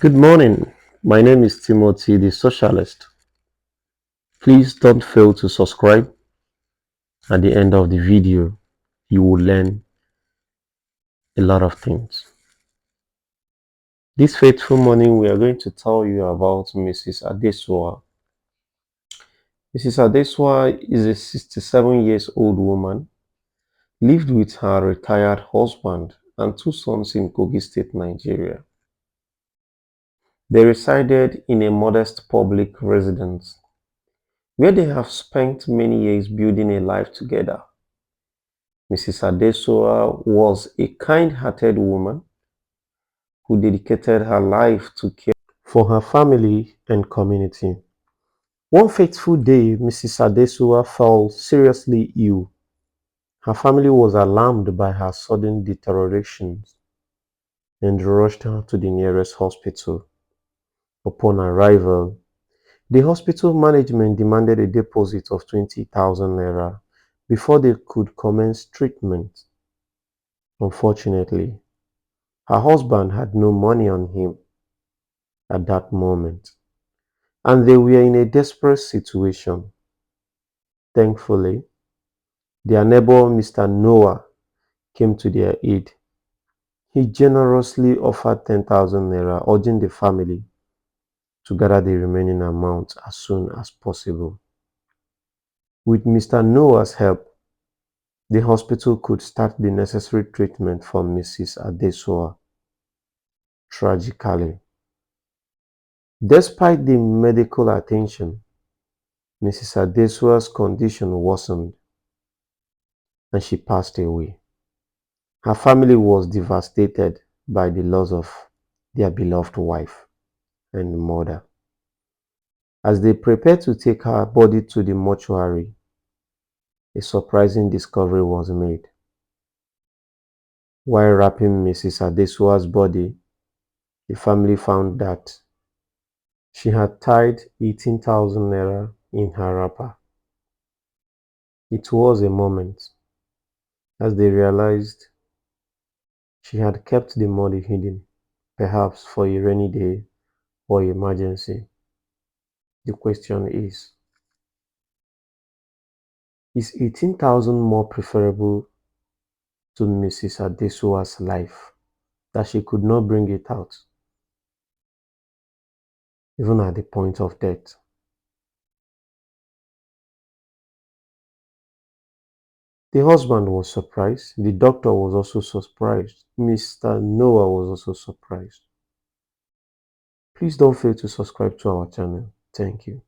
Good morning. My name is Timothy, the socialist. Please don't fail to subscribe. At the end of the video, you will learn a lot of things. This fateful morning, we are going to tell you about Mrs. Adesua. Mrs. Adesua is a 67 years old woman, lived with her retired husband and two sons in Kogi State, Nigeria. They resided in a modest public residence where they have spent many years building a life together. Mrs. Adesua was a kind-hearted woman who dedicated her life to care for her family and community. One fateful day, Mrs. Adesua fell seriously ill. Her family was alarmed by her sudden deterioration and rushed her to the nearest hospital. Upon arrival, the hospital management demanded a deposit of 20,000 naira before they could commence treatment. Unfortunately, her husband had no money on him at that moment, and they were in a desperate situation. Thankfully, their neighbor, Mr. Noah, came to their aid. He generously offered 10,000 naira, urging the family to gather the remaining amount as soon as possible. With Mr. Noah's help, the hospital could start the necessary treatment for Mrs. Adesua. Tragically, despite the medical attention, Mrs. Adesua's condition worsened and she passed away. Her family was devastated by the loss of their beloved wife and mother. As they prepared to take her body to the mortuary, a surprising discovery was made. While wrapping Mrs. Adesua's body, the family found that she had tied 18,000 naira in her wrapper. It was a moment as they realized she had kept the money hidden, perhaps for a rainy day or emergency. The question is 18,000 more preferable to Mrs. Adesua's life that she could not bring it out, even at the point of death? The husband was surprised. The doctor was also surprised. Mr. Noah was also surprised. Please don't fail to subscribe to our channel. Thank you.